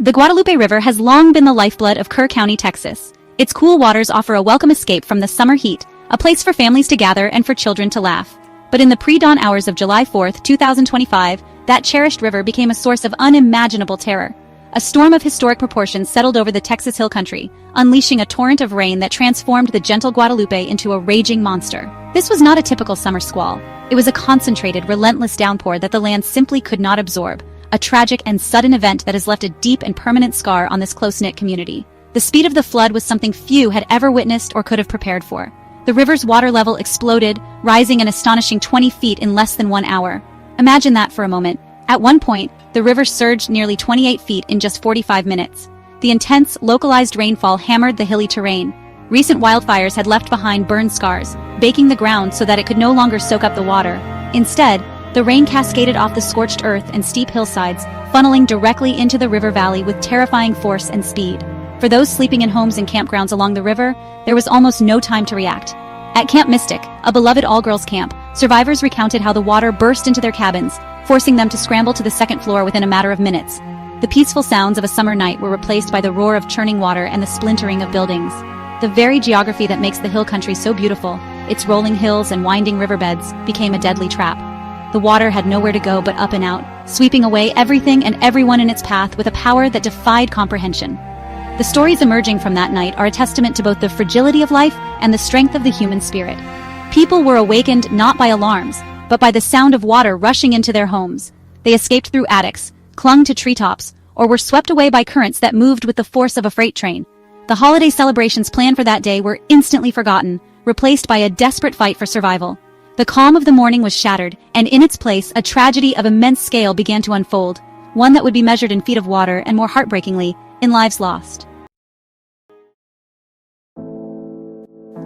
The Guadalupe River has long been the lifeblood of Kerr County, Texas. Its cool waters offer a welcome escape from the summer heat, a place for families to gather and for children to laugh. But in the pre-dawn hours of July 4, 2025, that cherished river became a source of unimaginable terror. A storm of historic proportions settled over the Texas Hill Country, unleashing a torrent of rain that transformed the gentle Guadalupe into a raging monster. This was not a typical summer squall. It was a concentrated, relentless downpour that the land simply could not absorb. A tragic and sudden event that has left a deep and permanent scar on this close-knit community. The speed of the flood was something few had ever witnessed or could have prepared for. The river's water level exploded, rising an astonishing 20 feet in less than 1 hour. Imagine that for a moment. At one point, the river surged nearly 28 feet in just 45 minutes. The intense, localized rainfall hammered the hilly terrain. Recent wildfires had left behind burn scars, baking the ground so that it could no longer soak up the water. Instead, the rain cascaded off the scorched earth and steep hillsides, funneling directly into the river valley with terrifying force and speed. For those sleeping in homes and campgrounds along the river, there was almost no time to react. At Camp Mystic, a beloved all-girls camp, survivors recounted how the water burst into their cabins, forcing them to scramble to the second floor within a matter of minutes. The peaceful sounds of a summer night were replaced by the roar of churning water and the splintering of buildings. The very geography that makes the hill country so beautiful, its rolling hills and winding riverbeds, became a deadly trap. The water had nowhere to go but up and out, sweeping away everything and everyone in its path with a power that defied comprehension. The stories emerging from that night are a testament to both the fragility of life and the strength of the human spirit. People were awakened not by alarms, but by the sound of water rushing into their homes. They escaped through attics, clung to treetops, or were swept away by currents that moved with the force of a freight train. The holiday celebrations planned for that day were instantly forgotten, replaced by a desperate fight for survival. The calm of the morning was shattered, and in its place, a tragedy of immense scale began to unfold, one that would be measured in feet of water and, more heartbreakingly, in lives lost.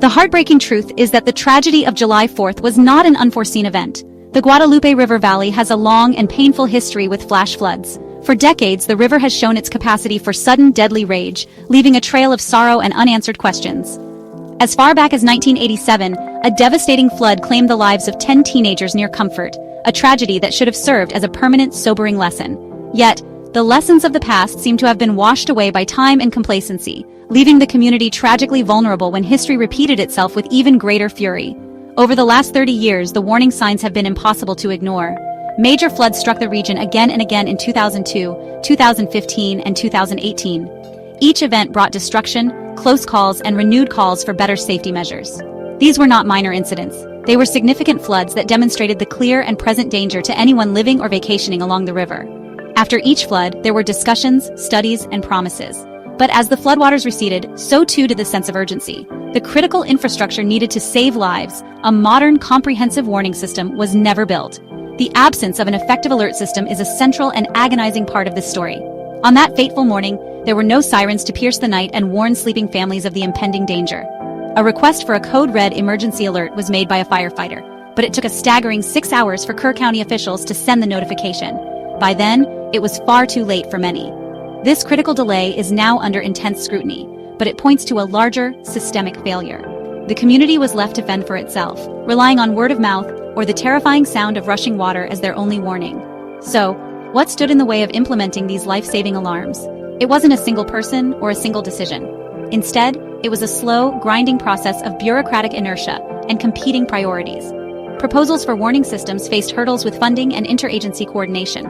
The heartbreaking truth is that the tragedy of July 4th was not an unforeseen event. The Guadalupe River Valley has a long and painful history with flash floods. For decades, the river has shown its capacity for sudden, deadly rage, leaving a trail of sorrow and unanswered questions. As far back as 1987, a devastating flood claimed the lives of 10 teenagers near Comfort, a tragedy that should have served as a permanent, sobering lesson. Yet, the lessons of the past seem to have been washed away by time and complacency, leaving the community tragically vulnerable when history repeated itself with even greater fury. Over the last 30 years, the warning signs have been impossible to ignore. Major floods struck the region again and again in 2002, 2015, and 2018. Each event brought destruction, close calls, and renewed calls for better safety measures. These were not minor incidents. They were significant floods that demonstrated the clear and present danger to anyone living or vacationing along the river. After each flood, there were discussions, studies, and promises. But as the floodwaters receded, so too did the sense of urgency. The critical infrastructure needed to save lives, a modern, comprehensive warning system, was never built. The absence of an effective alert system is a central and agonizing part of this story. On that fateful morning, there were no sirens to pierce the night and warn sleeping families of the impending danger. A request for a code red emergency alert was made by a firefighter, but it took a staggering 6 hours for Kerr County officials to send the notification. By then, it was far too late for many. This critical delay is now under intense scrutiny, but it points to a larger, systemic failure. The community was left to fend for itself, relying on word of mouth or the terrifying sound of rushing water as their only warning. So, what stood in the way of implementing these life-saving alarms? It wasn't a single person or a single decision. Instead, it was a slow, grinding process of bureaucratic inertia and competing priorities. Proposals for warning systems faced hurdles with funding and interagency coordination.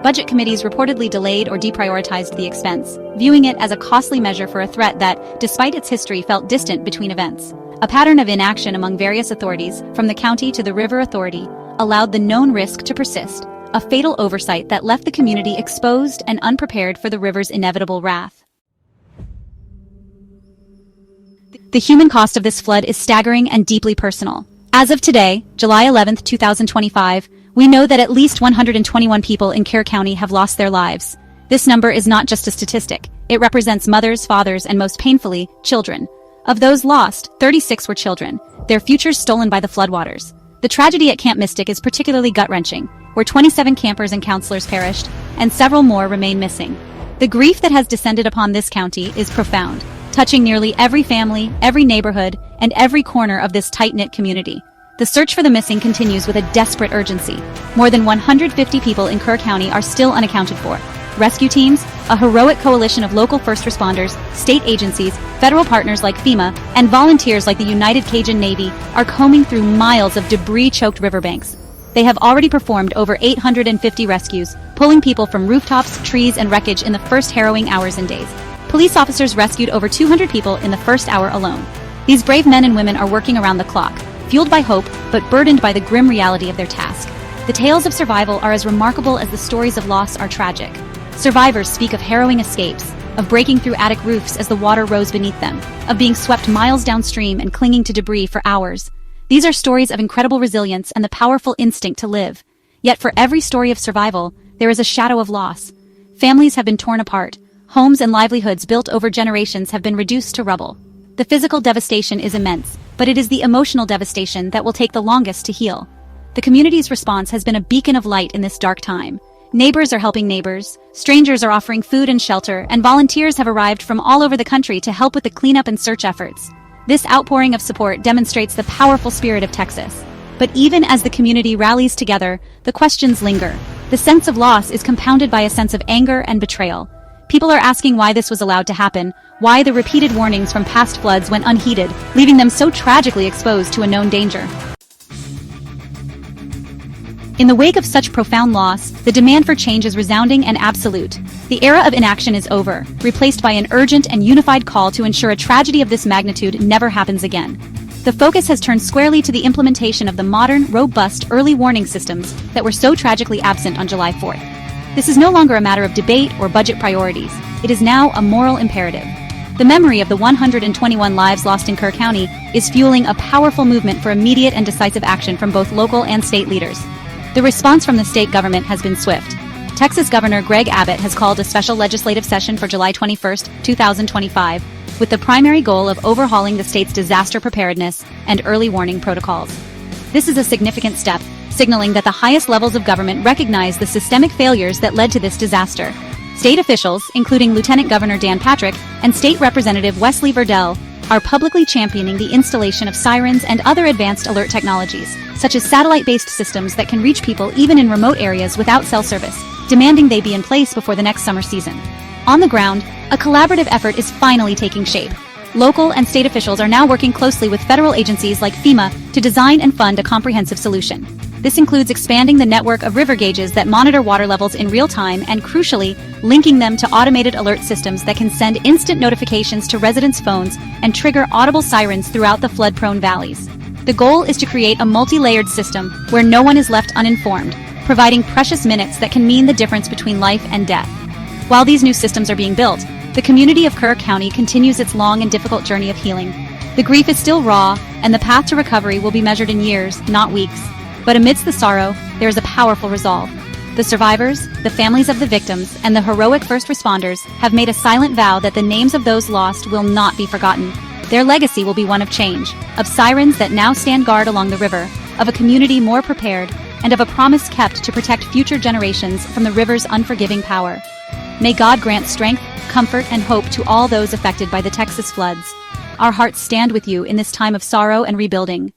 Budget committees reportedly delayed or deprioritized the expense, viewing it as a costly measure for a threat that, despite its history, felt distant between events. A pattern of inaction among various authorities, from the county to the river authority, allowed the known risk to persist, a fatal oversight that left the community exposed and unprepared for the river's inevitable wrath. The human cost of this flood is staggering and deeply personal. As of today, July 11, 2025, we know that at least 121 people in Kerr County have lost their lives. This number is not just a statistic. It represents mothers, fathers, and most painfully, children. Of those lost, 36 were children, their futures stolen by the floodwaters. The tragedy at Camp Mystic is particularly gut-wrenching, where 27 campers and counselors perished, and several more remain missing. The grief that has descended upon this county is profound, touching nearly every family, every neighborhood, and every corner of this tight-knit community. The search for the missing continues with a desperate urgency. More than 150 people in Kerr County are still unaccounted for, Rescue teams, a heroic coalition of local first responders, state agencies, federal partners like FEMA, and volunteers like the United Cajun Navy are combing through miles of debris-choked riverbanks. They have already performed over 850 rescues, pulling people from rooftops, trees, and wreckage in the first harrowing hours and days. Police officers rescued over 200 people in the first hour alone. These brave men and women are working around the clock, fueled by hope, but burdened by the grim reality of their task. The tales of survival are as remarkable as the stories of loss are tragic. Survivors speak of harrowing escapes, of breaking through attic roofs as the water rose beneath them, of being swept miles downstream and clinging to debris for hours. These are stories of incredible resilience and the powerful instinct to live. Yet for every story of survival, there is a shadow of loss. Families have been torn apart. Homes and livelihoods built over generations have been reduced to rubble. The physical devastation is immense, but it is the emotional devastation that will take the longest to heal. The community's response has been a beacon of light in this dark time. Neighbors are helping neighbors, strangers are offering food and shelter, and volunteers have arrived from all over the country to help with the cleanup and search efforts. This outpouring of support demonstrates the powerful spirit of Texas. But even as the community rallies together, the questions linger. The sense of loss is compounded by a sense of anger and betrayal. People are asking why this was allowed to happen, why the repeated warnings from past floods went unheeded, leaving them so tragically exposed to a known danger. In the wake of such profound loss, the demand for change is resounding and absolute. The era of inaction is over, replaced by an urgent and unified call to ensure a tragedy of this magnitude never happens again. The focus has turned squarely to the implementation of the modern, robust early warning systems that were so tragically absent on July 4th. This is no longer a matter of debate or budget priorities. It is now a moral imperative. The memory of the 121 lives lost in Kerr County is fueling a powerful movement for immediate and decisive action from both local and state leaders. The response from the state government has been swift. Texas Governor Greg Abbott has called a special legislative session for July 21, 2025, with the primary goal of overhauling the state's disaster preparedness and early warning protocols. This is a significant step, signaling that the highest levels of government recognize the systemic failures that led to this disaster. State officials, including Lieutenant Governor Dan Patrick and State Representative Wesley Verdell, are publicly championing the installation of sirens and other advanced alert technologies, such as satellite-based systems that can reach people even in remote areas without cell service, demanding they be in place before the next summer season. On the ground, a collaborative effort is finally taking shape. Local and state officials are now working closely with federal agencies like FEMA to design and fund a comprehensive solution. This includes expanding the network of river gauges that monitor water levels in real time and, crucially, linking them to automated alert systems that can send instant notifications to residents' phones and trigger audible sirens throughout the flood-prone valleys. The goal is to create a multi-layered system where no one is left uninformed, providing precious minutes that can mean the difference between life and death. While these new systems are being built, the community of Kerr County continues its long and difficult journey of healing. The grief is still raw, and the path to recovery will be measured in years, not weeks. But amidst the sorrow, there is a powerful resolve. The survivors, the families of the victims, and the heroic first responders have made a silent vow that the names of those lost will not be forgotten. Their legacy will be one of change, of sirens that now stand guard along the river, of a community more prepared, and of a promise kept to protect future generations from the river's unforgiving power. May God grant strength, comfort, and hope to all those affected by the Texas floods. Our hearts stand with you in this time of sorrow and rebuilding.